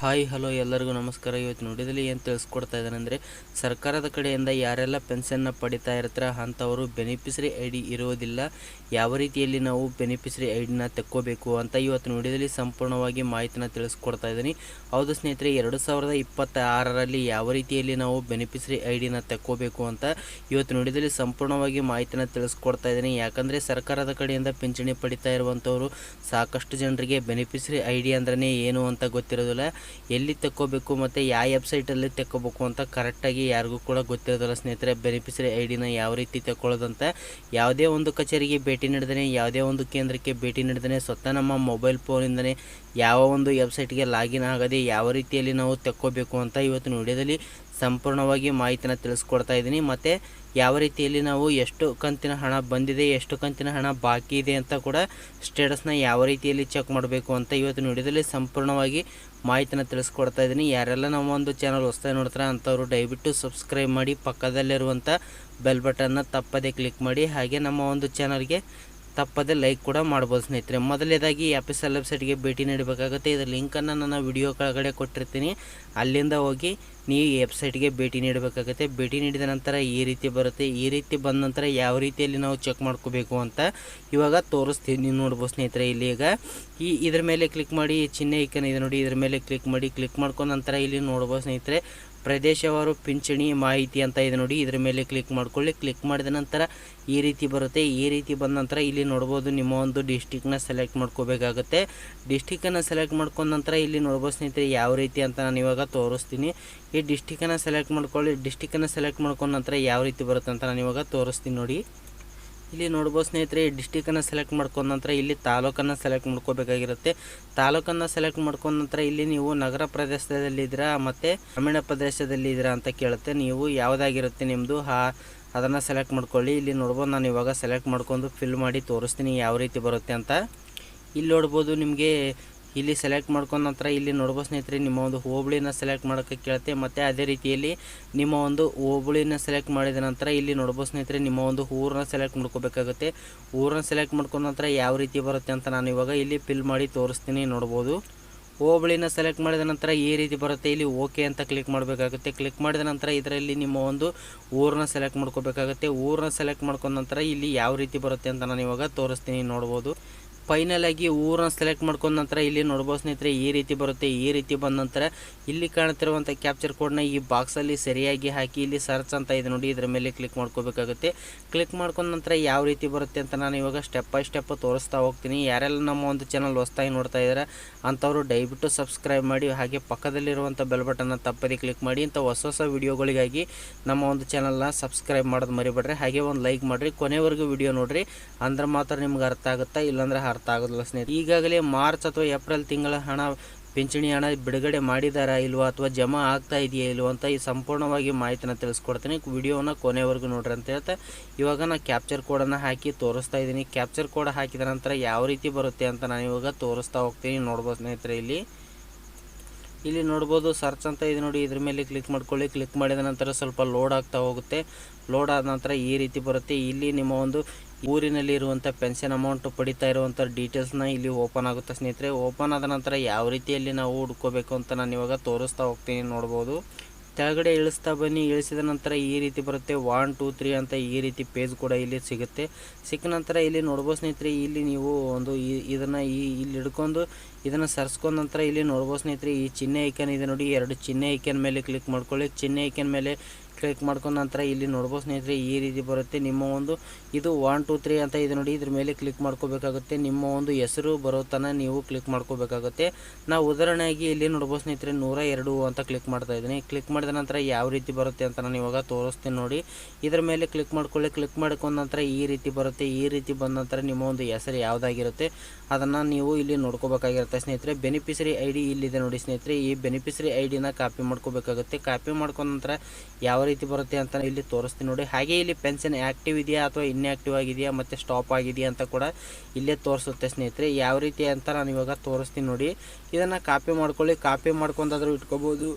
Hi hello ಎಲ್ಲರಿಗೂ ನಮಸ್ಕಾರ. ಇವತ್ತು ನೋಡಿದಲ್ಲಿ ಏನು ತಿಳಿಸ್ಕೊಡ್ತಾ ಇದ್ದಾನೆ ಅಂದರೆ, ಸರ್ಕಾರದ ಕಡೆಯಿಂದ ಯಾರೆಲ್ಲ ಪೆನ್ಷನ್ನ ಪಡಿತಾ ಇರ್ತಾರೆ ಅಂಥವರು ಬೆನಿಫಿಷರಿ ಐ ಡಿ ಇರುವುದಿಲ್ಲ. ಯಾವ ರೀತಿಯಲ್ಲಿ ನಾವು ಬೆನಿಫಿಷರಿ ಐ ಡಿನ ತೆಕ್ಕೋಬೇಕು ಅಂತ ಇವತ್ತು ನೋಡಿದಲ್ಲಿ ಸಂಪೂರ್ಣವಾಗಿ ಮಾಹಿತಿನ ತಿಳಿಸ್ಕೊಡ್ತಾ ಇದ್ದೀನಿ. ಹೌದು ಸ್ನೇಹಿತರೆ, 2026ರಲ್ಲಿ ಯಾವ ರೀತಿಯಲ್ಲಿ ನಾವು ಬೆನಿಫಿಷರಿ ಐ ಡಿನ ತೆಕ್ಕೋಬೇಕು ಅಂತ ಇವತ್ತು ನೋಡಿದಲ್ಲಿ ಸಂಪೂರ್ಣವಾಗಿ ಮಾಹಿತಿನ ತಿಳಿಸ್ಕೊಡ್ತಾ ಇದ್ದೀನಿ. ಯಾಕಂದರೆ ಸರ್ಕಾರದ ಕಡೆಯಿಂದ ಪಿಂಚಣಿ ಪಡಿತಾ ಇರುವಂಥವರು ಸಾಕಷ್ಟು ಜನರಿಗೆ ಬೆನಿಫಿಷರಿ ಐ ಡಿ ಅಂದ್ರೆ ಏನು ಅಂತ ಗೊತ್ತಿರೋದಿಲ್ಲ. ಎಲ್ಲಿ ತೆಕ್ಕೋಬೇಕು ಮತ್ತು ಯಾವ ವೆಬ್ಸೈಟಲ್ಲಿ ತೆಕ್ಕೋಬೇಕು ಅಂತ ಕರೆಕ್ಟಾಗಿ ಯಾರಿಗೂ ಕೂಡ ಗೊತ್ತಿರೋದಿಲ್ಲ ಸ್ನೇಹಿತರೆ. ಬೆನಿಫಿಷರಿ ಐ ಡಿನ ಯಾವ ರೀತಿ ತೆಕ್ಕೊಳ್ಳೋದಂತ ಯಾವುದೇ ಒಂದು ಕಚೇರಿಗೆ ಭೇಟಿ ನೀಡಿದರೆ, ಯಾವುದೇ ಒಂದು ಕೇಂದ್ರಕ್ಕೆ ಭೇಟಿ ನೀಡಿದರೆ, ಸ್ವತಃ ನಮ್ಮ ಮೊಬೈಲ್ ಫೋನಿಂದನೇ ಯಾವ ಒಂದು ವೆಬ್ಸೈಟ್ಗೆ ಲಾಗಿನ್ ಆಗದೆ ಯಾವ ರೀತಿಯಲ್ಲಿ ನಾವು ತೆಕ್ಕೋಬೇಕು ಅಂತ ಇವತ್ತು ವಿಡಿಯೋದಲ್ಲಿ ಸಂಪೂರ್ಣವಾಗಿ ಮಾಹಿತಿನ ತಿಳಿಸ್ಕೊಡ್ತಾ ಇದ್ದೀನಿ. ಮತ್ತು ಯಾವ ರೀತಿಯಲ್ಲಿ ನಾವು ಎಷ್ಟು ಕಂತಿನ ಹಣ ಬಂದಿದೆ, ಎಷ್ಟು ಕಂತಿನ ಹಣ ಬಾಕಿ ಇದೆ ಅಂತ ಕೂಡ ಸ್ಟೇಟಸ್ನ ಯಾವ ರೀತಿಯಲ್ಲಿ ಚೆಕ್ ಮಾಡಬೇಕು ಅಂತ ಇವತ್ತು ವಿಡಿಯೋದಲ್ಲಿ ಸಂಪೂರ್ಣವಾಗಿ ಮಾಹಿತಿನ ತಿಳಿಸ್ಕೊಡ್ತಾ ಇದ್ದೀನಿ. ಯಾರೆಲ್ಲ ನಮ್ಮ ಒಂದು ಚಾನಲ್ ಹೊಸದಾಗಿ ನೋಡ್ತಾರೆ ಅಂಥವ್ರು ದಯವಿಟ್ಟು ಸಬ್ಸ್ಕ್ರೈಬ್ ಮಾಡಿ, ಪಕ್ಕದಲ್ಲಿರುವಂಥ ಬೆಲ್ ಬಟನ್ನ ತಪ್ಪದೇ ಕ್ಲಿಕ್ ಮಾಡಿ, ಹಾಗೆ ನಮ್ಮ ಒಂದು ಚಾನಲ್ಗೆ ತಪ್ಪದೆ ಲೈಕ್ ಕೂಡ ಮಾಡ್ಬೋದು ಸ್ನೇಹಿತರೆ. ಮೊದಲನೇದಾಗಿ FSL ವೆಬ್ಸೈಟ್ಗೆ ಭೇಟಿ ನೀಡಬೇಕಾಗುತ್ತೆ. ಇದರ ಲಿಂಕನ್ನು ನನ್ನ ವಿಡಿಯೋ ಕೆಳಗಡೆ ಕೊಟ್ಟಿರ್ತೀನಿ, ಅಲ್ಲಿಂದ ಹೋಗಿ ನೀವು ಈ ವೆಬ್ಸೈಟ್ಗೆ ಭೇಟಿ ನೀಡಬೇಕಾಗುತ್ತೆ. ಭೇಟಿ ನೀಡಿದ ನಂತರ ಈ ರೀತಿ ಬರುತ್ತೆ. ಈ ರೀತಿ ಬಂದ ನಂತರ ಯಾವ ರೀತಿಯಲ್ಲಿ ನಾವು ಚೆಕ್ ಮಾಡ್ಕೋಬೇಕು ಅಂತ ಇವಾಗ ತೋರಿಸ್ತೀನಿ. ನೋಡ್ಬೋದು ಸ್ನೇಹಿತರೆ, ಇಲ್ಲಿ ಈಗ ಇದ್ರ ಮೇಲೆ ಕ್ಲಿಕ್ ಮಾಡಿ, ಚಿಹ್ನೆ ಐಕನ್ ಇದೆ ನೋಡಿ, ಇದ್ರ ಮೇಲೆ ಕ್ಲಿಕ್ ಮಾಡಿ. ಕ್ಲಿಕ್ ಮಾಡ್ಕೊಂಡ ನಂತರ ಇಲ್ಲಿ ನೋಡ್ಬೋದು ಸ್ನೇಹಿತರೆ, ಪ್ರದೇಶವಾರು ಪಿಂಚಣಿ ಮಾಹಿತಿ ಅಂತ ಇದೆ ನೋಡಿ, ಇದ್ರ ಮೇಲೆ ಕ್ಲಿಕ್ ಮಾಡ್ಕೊಳ್ಳಿ. ಕ್ಲಿಕ್ ಮಾಡಿದ ನಂತರ ಈ ರೀತಿ ಬರುತ್ತೆ. ಈ ರೀತಿ ಬಂದ ನಂತರ ಇಲ್ಲಿ ನೋಡ್ಬೋದು ನಿಮ್ಮ ಒಂದು ಡಿಸ್ಟಿಕ್ನ ಸೆಲೆಕ್ಟ್ ಮಾಡ್ಕೋಬೇಕಾಗುತ್ತೆ. ಡಿಸ್ಟಿಕನ್ನು ಸೆಲೆಕ್ಟ್ ಮಾಡ್ಕೊಂಡ ನಂತರ ಇಲ್ಲಿ ನೋಡ್ಬೋದು ಸ್ನೇಹಿತರೆ ಯಾವ ರೀತಿ ಅಂತ ನಾನು ಇವಾಗ ತೋರಿಸ್ತೀನಿ. ಈ ಡಿಸ್ಟಿಕನ್ನು ಸೆಲೆಕ್ಟ್ ಮಾಡ್ಕೊಳ್ಳಿ. ಡಿಸ್ಟಿಕನ್ನು ಸೆಲೆಕ್ಟ್ ಮಾಡ್ಕೊಂಡ ನಂತರ ಯಾವ ರೀತಿ ಬರುತ್ತೆ ಅಂತ ನಾನು ಇವಾಗ ತೋರಿಸ್ತೀನಿ ನೋಡಿ. ಇಲ್ಲಿ ನೋಡ್ಬೋದು ಸ್ನೇಹಿತರೆ, ಡಿಸ್ಟಿಕನ್ನು ಸೆಲೆಕ್ಟ್ ಮಾಡ್ಕೊಂಡ ನಂತರ ಇಲ್ಲಿ ತಾಲೂಕನ್ನು ಸೆಲೆಕ್ಟ್ ಮಾಡ್ಕೋಬೇಕಾಗಿರುತ್ತೆ. ತಾಲೂಕನ್ನು ಸೆಲೆಕ್ಟ್ ಮಾಡ್ಕೊಂಡ ನಂತರ ಇಲ್ಲಿ ನೀವು ನಗರ ಪ್ರದೇಶದಲ್ಲಿದ್ದೀರಾ ಮತ್ತು ಗ್ರಾಮೀಣ ಪ್ರದೇಶದಲ್ಲಿದ್ದೀರಾ ಅಂತ ಕೇಳುತ್ತೆ. ನೀವು ಯಾವುದಾಗಿರುತ್ತೆ ನಿಮ್ಮದು ಅದನ್ನು ಸೆಲೆಕ್ಟ್ ಮಾಡ್ಕೊಳ್ಳಿ. ಇಲ್ಲಿ ನೋಡ್ಬೋದು, ನಾನು ಇವಾಗ ಸೆಲೆಕ್ಟ್ ಮಾಡ್ಕೊಂಡು ಫಿಲ್ ಮಾಡಿ ತೋರಿಸ್ತೀನಿ ಯಾವ ರೀತಿ ಬರುತ್ತೆ ಅಂತ. ಇಲ್ಲಿ ನೋಡ್ಬೋದು ನಿಮಗೆ ಇಲ್ಲಿ ಸೆಲೆಕ್ಟ್ ಮಾಡ್ಕೊಂಡ ನಂತರ ಇಲ್ಲಿ ನೋಡ್ಬೋದು ಸ್ನೇಹಿತರೆ, ನಿಮ್ಮ ಒಂದು ಹೋಬಳಿನ ಸೆಲೆಕ್ಟ್ ಮಾಡೋಕ್ಕೆ ಕೇಳುತ್ತೆ. ಮತ್ತು ಅದೇ ರೀತಿಯಲ್ಲಿ ನಿಮ್ಮ ಒಂದು ಹೋಬಳಿನ ಸೆಲೆಕ್ಟ್ ಮಾಡಿದ ನಂತರ ಇಲ್ಲಿ ನೋಡ್ಬೋದು ಸ್ನೇಹಿತರೆ, ನಿಮ್ಮ ಒಂದು ಊರನ್ನ ಸೆಲೆಕ್ಟ್ ಮಾಡ್ಕೋಬೇಕಾಗುತ್ತೆ. ಊರನ್ನ ಸೆಲೆಕ್ಟ್ ಮಾಡ್ಕೊಂಡ ನಂತರ ಯಾವ ರೀತಿ ಬರುತ್ತೆ ಅಂತ ನಾನು ಇವಾಗ ಇಲ್ಲಿ ಫಿಲ್ ಮಾಡಿ ತೋರಿಸ್ತೀನಿ. ನೋಡ್ಬೋದು, ಹೋಬಳಿನ ಸೆಲೆಕ್ಟ್ ಮಾಡಿದ ನಂತರ ಈ ರೀತಿ ಬರುತ್ತೆ. ಇಲ್ಲಿ ಓಕೆ ಅಂತ ಕ್ಲಿಕ್ ಮಾಡಬೇಕಾಗುತ್ತೆ. ಕ್ಲಿಕ್ ಮಾಡಿದ ನಂತರ ಇದರಲ್ಲಿ ನಿಮ್ಮ ಒಂದು ಊರನ್ನ ಸೆಲೆಕ್ಟ್ ಮಾಡ್ಕೋಬೇಕಾಗುತ್ತೆ. ಊರನ್ನ ಸೆಲೆಕ್ಟ್ ಮಾಡ್ಕೊಂಡ ನಂತರ ಇಲ್ಲಿ ಯಾವ ರೀತಿ ಬರುತ್ತೆ ಅಂತ ನಾನು ಇವಾಗ ತೋರಿಸ್ತೀನಿ. ನೋಡ್ಬೋದು, ಫೈನಲ್ ಆಗಿ ಊರನ್ನ ಸೆಲೆಕ್ಟ್ ಮಾಡ್ಕೊಂಡ ನಂತರ ಇಲ್ಲಿ ನೋಡ್ಬೋದು ಸ್ನೇಹಿತರೆ ಈ ರೀತಿ ಬರುತ್ತೆ. ಈ ರೀತಿ ಬಂದ ನಂತರ ಇಲ್ಲಿ ಕಾಣ್ತಿರುವಂಥ ಕ್ಯಾಪ್ಚರ್ ಕೋಡ್ನ ಈ ಬಾಕ್ಸಲ್ಲಿ ಸರಿಯಾಗಿ ಹಾಕಿ ಇಲ್ಲಿ ಸರ್ಚ್ ಅಂತ ಇದೆ ನೋಡಿ, ಇದರ ಮೇಲೆ ಕ್ಲಿಕ್ ಮಾಡ್ಕೋಬೇಕಾಗುತ್ತೆ. ಕ್ಲಿಕ್ ಮಾಡ್ಕೊಂಡ ನಂತರ ಯಾವ ರೀತಿ ಬರುತ್ತೆ ಅಂತ ನಾನು ಇವಾಗ ಸ್ಟೆಪ್ ಬೈ ಸ್ಟೆಪ್ ತೋರಿಸ್ತಾ ಹೋಗ್ತೀನಿ. ಯಾರೆಲ್ಲ ನಮ್ಮ ಒಂದು ಚಾನಲ್ ಹೊಸದಾಗಿ ನೋಡ್ತಾ ಇದ್ದಾರೆ ಅಂಥವ್ರು ದಯವಿಟ್ಟು ಸಬ್ಸ್ಕ್ರೈಬ್ ಮಾಡಿ, ಹಾಗೆ ಪಕ್ಕದಲ್ಲಿರುವಂಥ ಬೆಲ್ ಬಟನ್ನ ತಪ್ಪದೇ ಕ್ಲಿಕ್ ಮಾಡಿ. ಇಂಥ ಹೊಸ ವಿಡಿಯೋಗಳಿಗಾಗಿ ನಮ್ಮ ಒಂದು ಚಾನಲ್ನ ಸಬ್ಸ್ಕ್ರೈಬ್ ಮಾಡೋದು ಮರಿಬೇಡ್ರಿ. ಹಾಗೆ ಒಂದು ಲೈಕ್ ಮಾಡಿರಿ, ಕೊನೆವರೆಗೂ ವಿಡಿಯೋ ನೋಡಿರಿ, ಅಂದ್ರೆ ಮಾತ್ರ ನಿಮ್ಗೆ ಅರ್ಥ ಆಗುತ್ತಾ, ಇಲ್ಲಾಂದ್ರೆ ಅರ್ಥ ಆಗೋದಿಲ್ಲ ಸ್ನೇಹಿತರೆ. ಈಗಾಗಲೇ ಮಾರ್ಚ್ ಅಥವಾ ಏಪ್ರಿಲ್ ತಿಂಗಳ ಹಣ ಪಿಂಚಣಿ ಹಣ ಬಿಡುಗಡೆ ಮಾಡಿದಾರಾ ಇಲ್ವಾ ಅಥವಾ ಜಮಾ ಆಗ್ತಾ ಇದೆಯಾ ಇಲ್ವ ಅಂತ ಈ ಸಂಪೂರ್ಣವಾಗಿ ಮಾಹಿತಿನ ತಿಳಿಸ್ಕೊಡ್ತೀನಿ. ವಿಡಿಯೋನ ಕೊನೆವರೆಗೂ ನೋಡ್ರಿ ಅಂತ ಹೇಳ್ತಾ ಇವಾಗ ನಾನು ಕ್ಯಾಪ್ಚರ್ ಕೋಡನ್ನು ಹಾಕಿ ತೋರಿಸ್ತಾ ಇದ್ದೀನಿ. ಕ್ಯಾಪ್ಚರ್ ಕೋಡ್ ಹಾಕಿದ ನಂತರ ಯಾವ ರೀತಿ ಬರುತ್ತೆ ಅಂತ ನಾನು ಇವಾಗ ತೋರಿಸ್ತಾ ಹೋಗ್ತೀನಿ. ನೋಡ್ಬೋದು ಸ್ನೇಹಿತರೆ, ಇಲ್ಲಿ ನೋಡ್ಬೋದು ಸರ್ಚ್ ಅಂತ ಇದೆ ನೋಡಿ, ಇದ್ರ ಮೇಲೆ ಕ್ಲಿಕ್ ಮಾಡ್ಕೊಳ್ಳಿ. ಕ್ಲಿಕ್ ಮಾಡಿದ ನಂತರ ಸ್ವಲ್ಪ ಲೋಡ್ ಆಗ್ತಾ ಹೋಗುತ್ತೆ. ಲೋಡ್ ಆದ ನಂತರ ಈ ರೀತಿ ಬರುತ್ತೆ. ಇಲ್ಲಿ ನಿಮ್ಮ ಒಂದು ಊರಿನಲ್ಲಿ ಇರುವಂಥ ಪೆನ್ಷನ್ ಅಮೌಂಟ್ ಪಡಿತಾ ಇರುವಂಥ ಡೀಟೇಲ್ಸ್ನ ಇಲ್ಲಿ ಓಪನ್ ಆಗುತ್ತೆ ಸ್ನೇಹಿತರೆ. ಓಪನ್ ಆದ ನಂತರ ಯಾವ ರೀತಿಯಲ್ಲಿ ನಾವು ಹುಡ್ಕೋಬೇಕು ಅಂತ ನಾನು ಇವಾಗ ತೋರಿಸ್ತಾ ಹೋಗ್ತೀನಿ. ನೋಡ್ಬೋದು, ಕೆಳಗಡೆ ಇಳಿಸ್ತಾ ಬನ್ನಿ. ಇಳಿಸಿದ ನಂತರ ಈ ರೀತಿ ಬರುತ್ತೆ 1 2 3 ಅಂತ ಈ ರೀತಿ ಪೇಜ್ ಕೂಡ ಇಲ್ಲಿ ಸಿಗುತ್ತೆ. ಸಿಕ್ಕ ನಂತರ ಇಲ್ಲಿ ನೋಡ್ಬೋದು ಸ್ನೇಹಿತರೆ, ಇಲ್ಲಿ ನೀವು ಒಂದು ಇದನ್ನು ಇಲ್ಲಿ ಹಿಡ್ಕೊಂಡು ಇದನ್ನು ಸರ್ಸ್ಕೊಂಡ ನಂತರ ಇಲ್ಲಿ ನೋಡ್ಬೋದು ಸ್ನೇಹಿತರೆ, ಈ ಚಿಹ್ನೆ ಐಕನ್ ಇದೆ ನೋಡಿ, 2 ಚಿಹ್ನೆ ಐಕನ್ ಮೇಲೆ ಕ್ಲಿಕ್ ಮಾಡ್ಕೊಳ್ಳಿ. ಚಿಹ್ನೆ ಐಕನ್ ಮೇಲೆ ಕ್ಲಿಕ್ ಮಾಡ್ಕೊಂಡ ನಂತರ ಇಲ್ಲಿ ನೋಡ್ಬೋದು ಸ್ನೇಹಿತರೆ ಈ ರೀತಿ ಬರುತ್ತೆ. ನಿಮ್ಮ ಒಂದು ಇದು 1 2 3 ಅಂತ ಇದೆ ನೋಡಿ, ಇದ್ರ ಮೇಲೆ ಕ್ಲಿಕ್ ಮಾಡ್ಕೋಬೇಕಾಗುತ್ತೆ. ನಿಮ್ಮ ಒಂದು ಹೆಸರು ಬರೋ ತನಕ ನೀವು ಕ್ಲಿಕ್ ಮಾಡ್ಕೋಬೇಕಾಗುತ್ತೆ. ನಾವು ಉದಾಹರಣೆಯಾಗಿ ಇಲ್ಲಿ ನೋಡ್ಬೋದು ಸ್ನೇಹಿತರೆ 102 ಅಂತ ಕ್ಲಿಕ್ ಮಾಡ್ತಾ ಇದ್ದೀನಿ. ಕ್ಲಿಕ್ ಮಾಡಿದ ನಂತರ ಯಾವ ರೀತಿ ಬರುತ್ತೆ ಅಂತ ನಾನು ಇವಾಗ ತೋರಿಸ್ತೀನಿ ನೋಡಿ. ಇದ್ರ ಮೇಲೆ ಕ್ಲಿಕ್ ಮಾಡ್ಕೊಳ್ಳಿ. ಕ್ಲಿಕ್ ಮಾಡ್ಕೊಂಡ ನಂತರ ಈ ರೀತಿ ಬರುತ್ತೆ. ಈ ರೀತಿ ಬಂದ ನಂತರ ನಿಮ್ಮ ಒಂದು ಹೆಸರು ಯಾವುದಾಗಿರುತ್ತೆ ಅದನ್ನು ನೀವು ಇಲ್ಲಿ ನೋಡ್ಕೋಬೇಕಾಗಿರುತ್ತೆ ಸ್ನೇಹಿತರೆ. ಬೆನಿಫಿಷರಿ ಐ ಡಿ ಇಲ್ಲಿದೆ ನೋಡಿ ಸ್ನೇಹಿತರೆ, ಈ ಬೆನಿಫಿಷರಿ ಐ ಡಿನ ಕಾಪಿ ಮಾಡ್ಕೋಬೇಕಾಗುತ್ತೆ. ಕಾಪಿ ಮಾಡ್ಕೊಂಡ ನಂತರ ಯಾವ ರೀತಿ ಬರುತ್ತೆ ಅಂತ ಇಲ್ಲಿ ತೋರಿಸ್ತೀನಿ ನೋಡಿ. ಹಾಗೆ ಇಲ್ಲಿ ಪೆನ್ಷನ್ ಆ್ಯಕ್ಟಿವ್ ಇದೆಯಾ ಅಥವಾ ಇನ್ಆ್ಯಕ್ಟಿವ್ ಆಗಿದೆಯಾ ಮತ್ತು ಸ್ಟಾಪ್ ಆಗಿದೆಯಾ ಅಂತ ಕೂಡ ಇಲ್ಲೇ ತೋರಿಸುತ್ತೆ ಸ್ನೇಹಿತರೆ. ಯಾವ ರೀತಿ ಅಂತ ನಾನು ಇವಾಗ ತೋರಿಸ್ತೀನಿ ನೋಡಿ. ಇದನ್ನು ಕಾಪಿ ಮಾಡ್ಕೊಳ್ಳಿ. ಕಾಪಿ ಮಾಡ್ಕೊಂಡಾದರೂ ಇಟ್ಕೋಬೋದು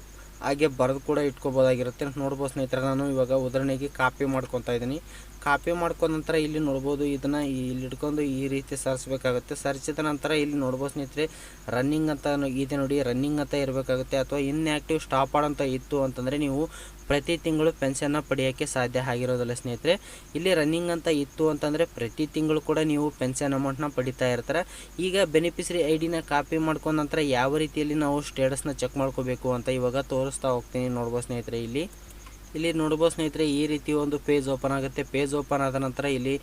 ಹಾಗೆ ಬರೆದು ಕೂಡ ಇಟ್ಕೋಬೋದಾಗಿರುತ್ತೆ. ನೋಡ್ಬೋದು ಸ್ನೇಹಿತರೆ, ನಾನು ಇವಾಗ ಉದಾಹರಣೆಗೆ ಕಾಪಿ ಮಾಡ್ಕೊತಾ ಇದ್ದೀನಿ. ಕಾಪಿ ಮಾಡ್ಕೊಂಡ ನಂತರ ಇಲ್ಲಿ ನೋಡ್ಬೋದು, ಇದನ್ನು ಇಲ್ಲಿ ಇಟ್ಕೊಂಡು ಈ ರೀತಿ ಸರಿಸಬೇಕಾಗುತ್ತೆ. ಸರಿಸಿದ ನಂತರ ಇಲ್ಲಿ ನೋಡ್ಬೋದು ಸ್ನೇಹಿತರೆ, ರನ್ನಿಂಗ್ ಅಂತ ಇದೆ ನೋಡಿ, ರನ್ನಿಂಗ್ ಅಂತ ಇರಬೇಕಾಗುತ್ತೆ. ಅಥವಾ ಇನ್ಆ್ಯಕ್ಟಿವ್ ಸ್ಟಾಪ್ ಅಂತ ಇತ್ತು ಅಂತಂದರೆ ನೀವು ಪ್ರತಿ ತಿಂಗಳು ಪೆನ್ಷನ್ನ ಪಡೆಯೋಕ್ಕೆ ಸಾಧ್ಯ ಆಗಿರೋದಿಲ್ಲ ಸ್ನೇಹಿತರೆ. ಇಲ್ಲಿ ರನ್ನಿಂಗ್ ಅಂತ ಇತ್ತು ಅಂತಂದರೆ ಪ್ರತಿ ತಿಂಗಳು ಕೂಡ ನೀವು ಪೆನ್ಷನ್ ಅಮೌಂಟ್ನ ಪಡಿತಾ ಇರ್ತಾರೆ. ಈಗ ಬೆನಿಫಿಷರಿ ಐ ಡಿನ ಕಾಪಿ ಮಾಡ್ಕೊಂಡ ನಂತರ ಯಾವ ರೀತಿಯಲ್ಲಿ ನಾವು ಸ್ಟೇಟಸ್ನ ಚೆಕ್ ಮಾಡ್ಕೋಬೇಕು ಅಂತ ಇವಾಗ ತೋರಿಸ್ತಾ ಹೋಗ್ತೀನಿ. ನೋಡ್ಬೋದು ಸ್ನೇಹಿತರೆ, ಇಲ್ಲಿ ನೋಡ್ಬೋದು ಸ್ನೇಹಿತರೆ, ಈ ರೀತಿ ಒಂದು ಪೇಜ್ ಓಪನ್ ಆಗುತ್ತೆ. ಪೇಜ್ ಓಪನ್ ಆದ ನಂತರ ಇಲ್ಲಿ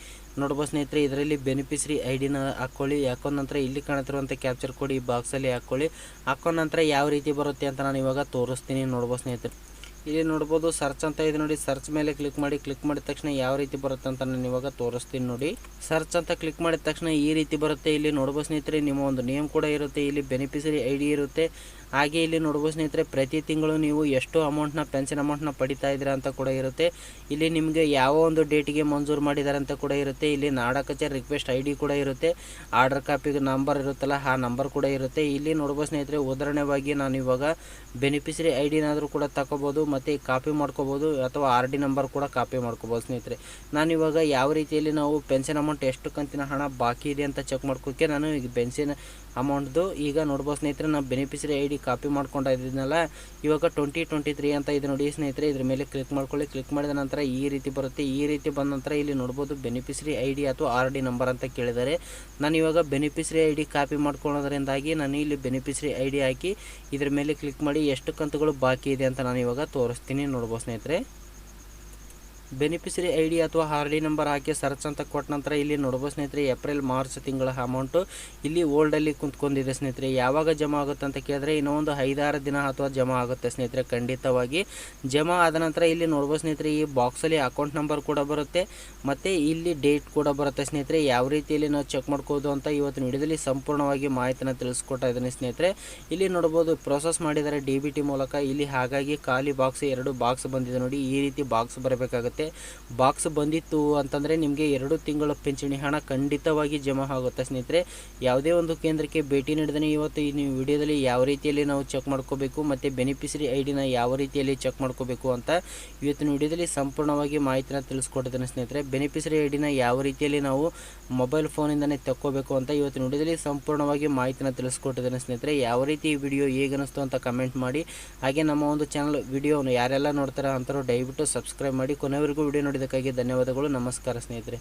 ನೋಡ್ಬೋದು ಸ್ನೇಹಿತರೆ, ಇದರಲ್ಲಿ ಬೆನಿಫಿಷರಿ ಐ ಡಿನ ಹಾಕ್ಕೊಳ್ಳಿ. ಹಾಕೊಂಡ ನಂತರ ಇಲ್ಲಿ ಕಾಣ್ತಿರುವಂಥ ಕ್ಯಾಪ್ಚರ್ ಕೋಡ್ ಈ ಬಾಕ್ಸಲ್ಲಿ ಹಾಕೊಂಡ ನಂತರ ಯಾವ ರೀತಿ ಬರುತ್ತೆ ಅಂತ ನಾನು ಇವಾಗ ತೋರಿಸ್ತೀನಿ. ನೋಡ್ಬೋದು ಸ್ನೇಹಿತರೆ, ಇಲ್ಲಿ ನೋಡ್ಬೋದು ಸರ್ಚ್ ಅಂತ ಇದೆ ನೋಡಿ. ಸರ್ಚ್ ಮೇಲೆ ಕ್ಲಿಕ್ ಮಾಡಿದ ತಕ್ಷಣ ಯಾವ ರೀತಿ ಬರುತ್ತೆ ಅಂತ ನಾನು ಇವಾಗ ತೋರಿಸ್ತೀನಿ ನೋಡಿ. ಸರ್ಚ್ ಅಂತ ಕ್ಲಿಕ್ ಮಾಡಿದ ತಕ್ಷಣ ಈ ರೀತಿ ಬರುತ್ತೆ. ಇಲ್ಲಿ ನೋಡ್ಬೋದು ಸ್ನೇಹಿತರೆ, ನಿಮ್ಮ ಒಂದು ನೇಮ್ ಕೂಡ ಇರುತ್ತೆ, ಇಲ್ಲಿ ಬೆನಿಫಿಷರಿ ಐ ಡಿ ಇರುತ್ತೆ. ಹಾಗೆ ಇಲ್ಲಿ ನೋಡ್ಬೋದು ಸ್ನೇಹಿತರೆ, ಪ್ರತಿ ತಿಂಗಳು ನೀವು ಎಷ್ಟು ಅಮೌಂಟ್ನ ಪೆನ್ಷನ್ ಅಮೌಂಟ್ನ ಪಡಿತಾ ಇದ್ದೀರಾ ಅಂತ ಕೂಡ ಇರುತ್ತೆ. ಇಲ್ಲಿ ನಿಮಗೆ ಯಾವ ಒಂದು ಡೇಟಿಗೆ ಮಂಜೂರು ಮಾಡಿದ್ದಾರೆ ಅಂತ ಕೂಡ ಇರುತ್ತೆ. ಇಲ್ಲಿ ನಾಡ ಕಚೇರಿ ರಿಕ್ವೆಸ್ಟ್ ಐ ಡಿ ಕೂಡ ಇರುತ್ತೆ. ಆರ್ಡರ್ ಕಾಪಿಗೆ ನಂಬರ್ ಇರುತ್ತಲ್ಲ, ಆ ನಂಬರ್ ಕೂಡ ಇರುತ್ತೆ. ಇಲ್ಲಿ ನೋಡ್ಬೋದು ಸ್ನೇಹಿತರೆ, ಉದಾಹರಣೆವಾಗಿ ನಾನು ಇವಾಗ ಬೆನಿಫಿಷರಿ ಐ ಡಿನಾದರೂ ಕೂಡ ತಗೋಬೋದು, ಮತ್ತು ಕಾಪಿ ಮಾಡ್ಕೋಬೋದು, ಅಥವಾ ಆರ್ ಡಿ ನಂಬರ್ ಕೂಡ ಕಾಪಿ ಮಾಡ್ಕೋಬೋದು ಸ್ನೇಹಿತರೆ. ನಾನಿವಾಗ ಯಾವ ರೀತಿಯಲ್ಲಿ ನಾವು ಪೆನ್ಷನ್ ಅಮೌಂಟ್ ಎಷ್ಟು ಕಂತಿನ ಹಣ ಬಾಕಿ ಇದೆ ಅಂತ ಚೆಕ್ ಮಾಡ್ಕೋಕ್ಕೆ ನಾನು ಈಗ ಪೆನ್ಷನ್ ಅಮೌಂಟ್ದು ಈಗ ನೋಡ್ಬೋದು ಸ್ನೇಹಿತರೆ, ನಾನು ಬೆನಿಫಿಷರಿ ಐ ಡಿ ಕಾಪಿ ಮಾಡ್ಕೊಂಡಿದ್ದೀನಲ್ಲ, ಇವಾಗ 2023 ಅಂತ ಇದೆ ನೋಡಿ ಸ್ನೇಹಿತರೆ. ಇದ್ರ ಮೇಲೆ ಕ್ಲಿಕ್ ಮಾಡ್ಕೊಳ್ಳಿ. ಕ್ಲಿಕ್ ಮಾಡಿದ ನಂತರ ಈ ರೀತಿ ಬರುತ್ತೆ. ಈ ರೀತಿ ಬಂದ ನಂತರ ಇಲ್ಲಿ ನೋಡ್ಬೋದು ಬೆನಿಫಿಷರಿ ಐ ಡಿ ಅಥವಾ ಆರ್ ಡಿ ನಂಬರ್ ಅಂತ ಕೇಳಿದ್ದಾರೆ. ನಾನು ಇವಾಗ ಬೆನಿಫಿಷರಿ ಐ ಡಿ ಕಾಪಿ ಮಾಡ್ಕೊಳ್ಳೋದ್ರಿಂದಾಗಿ ನಾನು ಇಲ್ಲಿ ಬೆನಿಫಿಷರಿ ಐ ಡಿ ಹಾಕಿ ಇದ್ರ ಮೇಲೆ ಕ್ಲಿಕ್ ಮಾಡಿ ಎಷ್ಟು ಕಂತುಗಳು ಬಾಕಿ ಇದೆ ಅಂತ ನಾನು ಇವಾಗ ತೋರಿಸ್ತೀನಿ. ನೋಡ್ಬೋದು ಸ್ನೇಹಿತರೆ, ಬೆನಿಫಿಷರಿ ಐ ಡಿ ಅಥವಾ ಆರ್ ಡಿ ನಂಬರ್ ಹಾಕಿ ಸರ್ಚ್ ಅಂತ ಕೊಟ್ಟ ನಂತರ ಇಲ್ಲಿ ನೋಡ್ಬೋದು ಸ್ನೇಹಿತರೆ, ಏಪ್ರಿಲ್ ಮಾರ್ಚ್ ತಿಂಗಳ ಅಮೌಂಟು ಇಲ್ಲಿ ಓಲ್ಡಲ್ಲಿ ಕುಂತ್ಕೊಂಡಿದೆ ಸ್ನೇಹಿತರೆ. ಯಾವಾಗ ಜಮಾ ಆಗುತ್ತೆ ಅಂತ ಕೇಳಿದ್ರೆ ಇನ್ನೊಂದು 5-6 ದಿನ ಅಥವಾ ಜಮಾ ಆಗುತ್ತೆ ಸ್ನೇಹಿತರೆ. ಖಂಡಿತವಾಗಿ ಜಮಾ ಆದ ನಂತರ ಇಲ್ಲಿ ನೋಡ್ಬೋದು ಸ್ನೇಹಿತರೆ, ಈ ಬಾಕ್ಸಲ್ಲಿ ಅಕೌಂಟ್ ನಂಬರ್ ಕೂಡ ಬರುತ್ತೆ, ಮತ್ತು ಇಲ್ಲಿ ಡೇಟ್ ಕೂಡ ಬರುತ್ತೆ ಸ್ನೇಹಿತರೆ. ಯಾವ ರೀತಿಯಲ್ಲಿ ನಾವು ಚೆಕ್ ಮಾಡ್ಕೋದು ಅಂತ ಇವತ್ತಿನ ವಿಡಿಯೋದಲ್ಲಿ ಸಂಪೂರ್ಣವಾಗಿ ಮಾಹಿತಿನ ತಿಳಿಸ್ಕೊಡ್ತಾ ಇದ್ದೀನಿ ಸ್ನೇಹಿತರೆ. ಇಲ್ಲಿ ನೋಡ್ಬೋದು ಪ್ರೊಸೆಸ್ ಮಾಡಿದ್ದಾರೆ DBT ಮೂಲಕ. ಇಲ್ಲಿ ಹಾಗಾಗಿ ಖಾಲಿ ಬಾಕ್ಸ್ 2 ಬಾಕ್ಸ್ ಬಂದಿದೆ ನೋಡಿ. ಈ ರೀತಿ ಬಾಕ್ಸ್ ಬರಬೇಕಾಗುತ್ತೆ. ಬಾಕ್ಸ್ ಬಂದಿತ್ತು ಅಂತಂದರೆ ನಿಮಗೆ 2 ತಿಂಗಳ ಪಿಂಚಣಿ ಹಣ ಖಂಡಿತವಾಗಿ ಜಮಾ ಆಗುತ್ತೆ ಸ್ನೇಹಿತರೆ. ಯಾವುದೇ ಒಂದು ಕೇಂದ್ರಕ್ಕೆ ಭೇಟಿ ನೀಡಿದರೆ ಇವತ್ತು ಈ ವಿಡಿಯೋದಲ್ಲಿ ಯಾವ ರೀತಿಯಲ್ಲಿ ನಾವು ಚೆಕ್ ಮಾಡ್ಕೋಬೇಕು ಮತ್ತು ಬೆನಿಫಿಷರಿ ಐ ಡಿನ ಯಾವ ರೀತಿಯಲ್ಲಿ ಚೆಕ್ ಮಾಡ್ಕೋಬೇಕು ಅಂತ ಇವತ್ತಿನ ವಿಡಿಯೋದಲ್ಲಿ ಸಂಪೂರ್ಣವಾಗಿ ಮಾಹಿತಿನ ತಿಳಿಸ್ಕೊಟ್ಟಿದ್ದೇನೆ ಸ್ನೇಹಿತರೆ. ಬೆನಿಫಿಷರಿ ಐ ಡಿನ ಯಾವ ರೀತಿಯಲ್ಲಿ ನಾವು ಮೊಬೈಲ್ ಫೋನಿಂದನೇ ತಕ್ಕೋಬೇಕು ಅಂತ ಇವತ್ತಿನ ವಿಡಿಯೋದಲ್ಲಿ ಸಂಪೂರ್ಣವಾಗಿ ಮಾಹಿತಿನ ತಿಳಿಸ್ಕೊಟ್ಟಿದ್ದೇನೆ ಸ್ನೇಹಿತರೆ. ಯಾವ ರೀತಿ ಈ ವಿಡಿಯೋ ಹೇಗನಿಸ್ತು ಅಂತ ಕಮೆಂಟ್ ಮಾಡಿ. ಹಾಗೆ ನಮ್ಮ ಒಂದು ಚಾನಲ್ ವಿಡಿಯೋವನ್ನು ಯಾರೆಲ್ಲ ನೋಡ್ತಾರೆ ಅಂಥವ್ರು ದಯವಿಟ್ಟು ಸಬ್ಸ್ಕ್ರೈಬ್ ಮಾಡಿ. ಕೊನೆವರೆಗೂ ವಿಡಿಯೋ ನೋಡಿದ್ದಕ್ಕಾಗಿ ಧನ್ಯವಾದಗಳು. ನಮಸ್ಕಾರ ಸ್ನೇಹಿತರೆ.